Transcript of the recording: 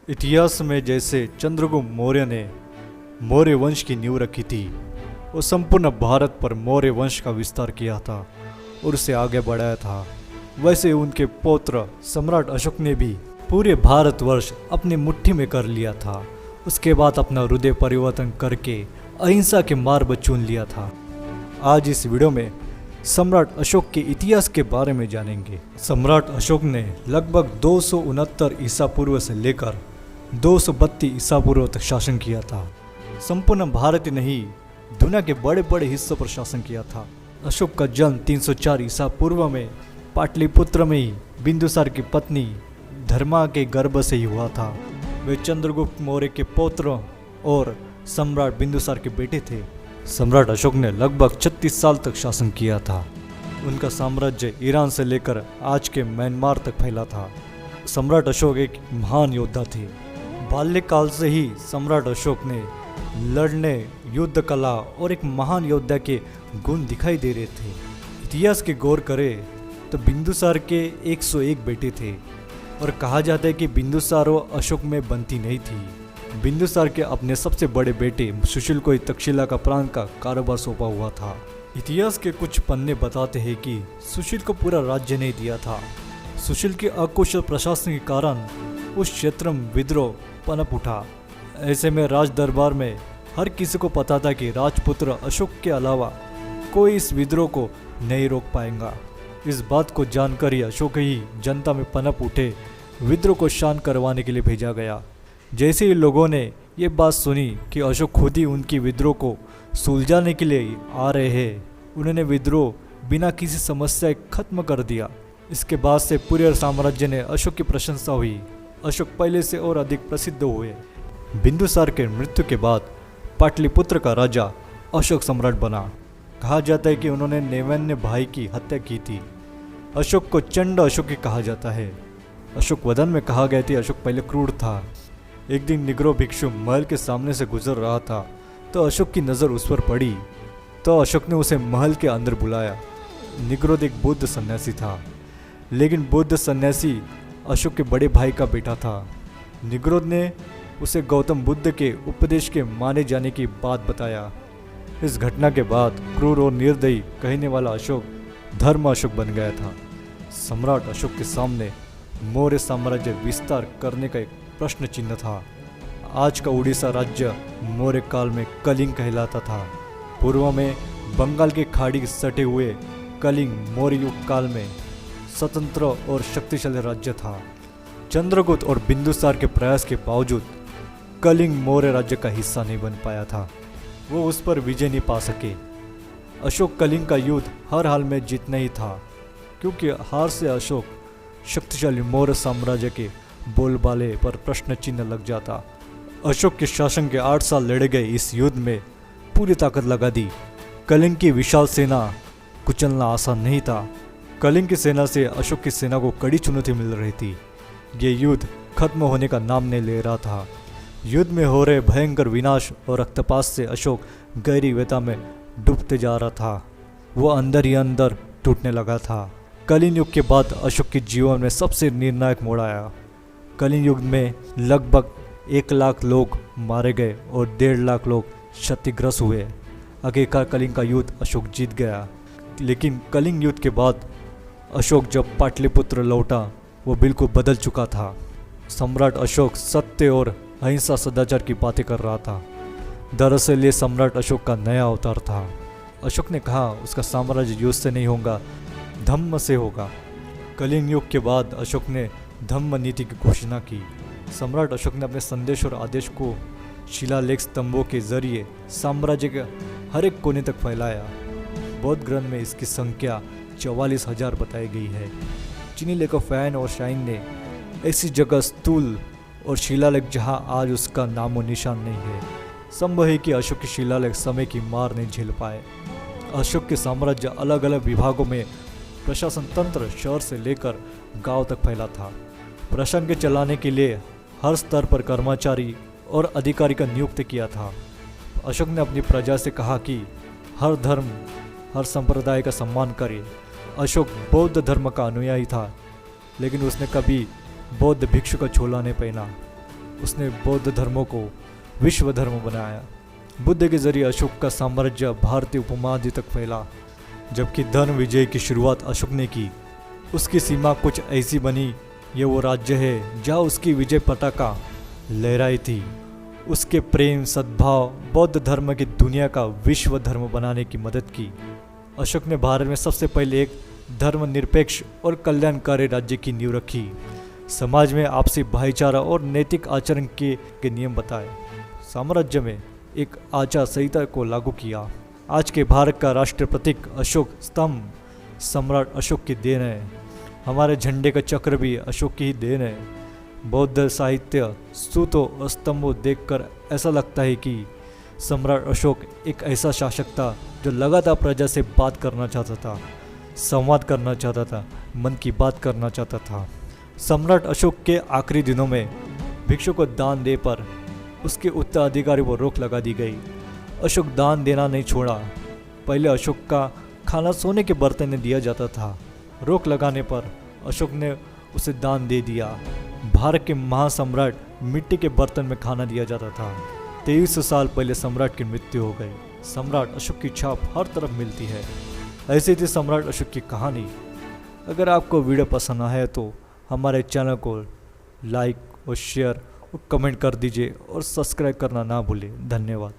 इतिहास में जैसे चंद्रगुप्त मौर्य ने मौर्य वंश की नींव रखी थी, वो संपूर्ण भारत पर मौर्य वंश का विस्तार किया था और उसे आगे बढ़ाया था, वैसे उनके पौत्र सम्राट अशोक ने भी पूरे भारतवर्ष अपनी मुट्ठी में कर लिया था। उसके बाद अपना हृदय परिवर्तन करके अहिंसा के मार्ग चुन लिया था। आज इस वीडियो में सम्राट अशोक के इतिहास के बारे में जानेंगे। सम्राट अशोक ने लगभग 269 ईसा पूर्व से लेकर 232 ईसा पूर्व तक शासन किया था। संपूर्ण भारत ही नहीं, दुनिया के बड़े बड़े हिस्सों पर शासन किया था। अशोक का जन्म 304 ईसा पूर्व में पाटलिपुत्र में ही बिंदुसार की पत्नी धर्मा के गर्भ से ही हुआ था। वे चंद्रगुप्त मौर्य के पौत्र और सम्राट बिंदुसार के बेटे थे। सम्राट अशोक ने लगभग 36 साल तक शासन किया था। उनका साम्राज्य ईरान से लेकर आज के म्यांमार तक फैला था। सम्राट अशोक एक महान योद्धा थे। बाल्यकाल से ही सम्राट अशोक ने लड़ने, युद्ध कला और एक महान योद्धा के गुण दिखाई दे रहे थे। इतिहास के गौर करें तो बिंदुसार के 101 बेटे थे और कहा जाता है कि बिंदुसार और अशोक में बनती नहीं थी। बिंदुसार के अपने सबसे बड़े बेटे सुशील को तक्षशिला का प्रांत का कारोबार सौंपा हुआ था। इतिहास के कुछ पन्ने बताते हैं कि सुशील को पूरा राज्य नहीं दिया था। सुशील के अकुशल प्रशासन के कारण उस क्षेत्र में विद्रोह पनप उठा। ऐसे में राज दरबार में हर किसी को पता था कि राजपुत्र अशोक के अलावा कोई इस विद्रोह को नहीं रोक पाएगा। इस बात को जानकर ही अशोक ही जनता में पनप उठे विद्रोह को शांत करवाने के लिए भेजा गया। जैसे ही लोगों ने ये बात सुनी कि अशोक खुद ही उनकी विद्रोह को सुलझाने के लिए आ रहे हैं, उन्होंने विद्रोह बिना किसी समस्या खत्म कर दिया। इसके बाद से पूरे साम्राज्य ने अशोक की प्रशंसा हुई। अशोक पहले से और अधिक प्रसिद्ध हुए। बिंदुसार के मृत्यु के बाद पाटलिपुत्र का राजा अशोक सम्राट बना। कहा जाता है कि उन्होंने 99 भाई की हत्या की थी। अशोक को चंड अशोक कहा जाता है। अशोक वदन में कहा गया था अशोक पहले क्रूर था। एक दिन निग्रो भिक्षु महल के सामने से गुजर रहा था तो अशोक की नज़र उस पर पड़ी तो अशोक ने उसे महल के अंदर बुलाया। निग्रो एक बुद्ध सन्यासी था, लेकिन बुद्ध सन्यासी अशोक के बड़े भाई का बेटा था। निग्रो ने उसे गौतम बुद्ध के उपदेश के माने जाने की बात बताया। इस घटना के बाद क्रूर और निर्दयी कहने वाला अशोक धर्म अशोक बन गया था। सम्राट अशोक के सामने मौर्य साम्राज्य विस्तार करने का एक प्रश्न चिन्ह था। आज का उड़ीसा राज्य मौर्य काल में कलिंग कहलाता था। पूर्व में बंगाल के खाड़ी सटे हुए कलिंग मौर्य युग काल में स्वतंत्र और शक्तिशाली राज्य था। चंद्रगुप्त और बिंदुसार के प्रयास के बावजूद कलिंग मौर्य राज्य का हिस्सा नहीं बन पाया था। वो उस पर विजय नहीं पा सके। अशोक कलिंग का युद्ध हर हाल में जीतना ही था, क्योंकि हार से अशोक शक्तिशाली मौर्य साम्राज्य के बोलबाले पर प्रश्न चिन्ह लग जाता। अशोक के शासन के 8 साल लड़े गए इस युद्ध में पूरी ताकत लगा दी। कलिंग की विशाल सेना कुचलना आसान नहीं था। कलिंग की सेना से अशोक की सेना को कड़ी चुनौती मिल रही थी। ये युद्ध खत्म होने का नाम नहीं ले रहा था। युद्ध में हो रहे भयंकर विनाश और रक्तपात से अशोक गहरी व्यथा में डूबते जा रहा था। वो अंदर ही अंदर टूटने लगा था। कलिंग युग के बाद अशोक के जीवन में सबसे निर्णायक मोड़ आया। कलिंग युग में लगभग 1 लाख लोग मारे गए और 1.5 लाख लोग क्षतिग्रस्त हुए। आखिरकार कलिंग का युद्ध अशोक जीत गया। लेकिन कलिंग युद्ध के बाद अशोक जब पाटलिपुत्र लौटा, वो बिल्कुल बदल चुका था। सम्राट अशोक सत्य और अहिंसा सदाचार की बातें कर रहा था। दरअसल ये सम्राट अशोक का नया अवतार था। अशोक ने कहा उसका साम्राज्य युद्ध से नहीं होगा, धम्म से होगा। कलिंग युग के बाद अशोक ने धम्म नीति की घोषणा की। सम्राट अशोक ने अपने संदेश और आदेश को शिलालेख स्तंभों के जरिए साम्राज्य के हर एक कोने तक फैलाया। बौद्ध ग्रंथ में इसकी संख्या 44,000 बताई गई है। चीनी लेखक फैन और शाइन ने ऐसी जगह स्थूल और शिलालेख जहां आज उसका नामो निशान नहीं है। संभव है कि अशोक के शिलालेख समय की मार नहीं झेल पाए। अशोक के साम्राज्य अलग अलग विभागों में प्रशासन तंत्र शहर से लेकर गांव तक फैला था। प्रशासन के चलाने के लिए हर स्तर पर कर्मचारी और अधिकारी का नियुक्त किया था। अशोक ने अपनी प्रजा से कहा कि हर धर्म, हर संप्रदाय का सम्मान करे। अशोक बौद्ध धर्म का अनुयायी था, लेकिन उसने कभी बौद्ध भिक्षु का छोला नहीं पहना। उसने बौद्ध धर्मों को विश्व धर्म बनाया। बुद्ध के जरिए अशोक का साम्राज्य भारतीय उपमहाद्वीप तक फैला। जबकि धर्म विजय की शुरुआत अशोक ने की, उसकी सीमा कुछ ऐसी बनी, ये वो राज्य है जहाँ उसकी विजय पताका लहराई थी। उसके प्रेम सद्भाव बौद्ध धर्म की दुनिया का विश्व धर्म बनाने की मदद की। अशोक ने भारत में सबसे पहले एक धर्मनिरपेक्ष और कल्याणकारी राज्य की नींव रखी। समाज में आपसी भाईचारा और नैतिक आचरण के नियम बताए। साम्राज्य में एक आचार संहिता को लागू किया। आज के भारत का राष्ट्रीय प्रतीक अशोक स्तंभ सम्राट अशोक की देन है। हमारे झंडे का चक्र भी अशोक की ही देन है। बौद्ध साहित्य स्तूपों और स्तंभों देखकर ऐसा लगता है कि सम्राट अशोक एक ऐसा शासक था जो लगातार प्रजा से बात करना चाहता था, संवाद करना चाहता था, मन की बात करना चाहता था। सम्राट अशोक के आखिरी दिनों में भिक्षु को दान दे पर उसके उत्तराधिकारी को रोक लगा दी गई। अशोक दान देना नहीं छोड़ा। पहले अशोक का खाना सोने के बर्तन में दिया जाता था। रोक लगाने पर अशोक ने उसे दान दे दिया। भारत के महासम्राट मिट्टी के बर्तन में खाना दिया जाता था। 2300 साल पहले सम्राट की मृत्यु हो गई। सम्राट अशोक की छाप हर तरफ मिलती है। ऐसी थी सम्राट अशोक की कहानी। अगर आपको वीडियो पसंद आया तो हमारे चैनल को लाइक और शेयर और कमेंट कर दीजिए और सब्सक्राइब करना ना भूलें। धन्यवाद।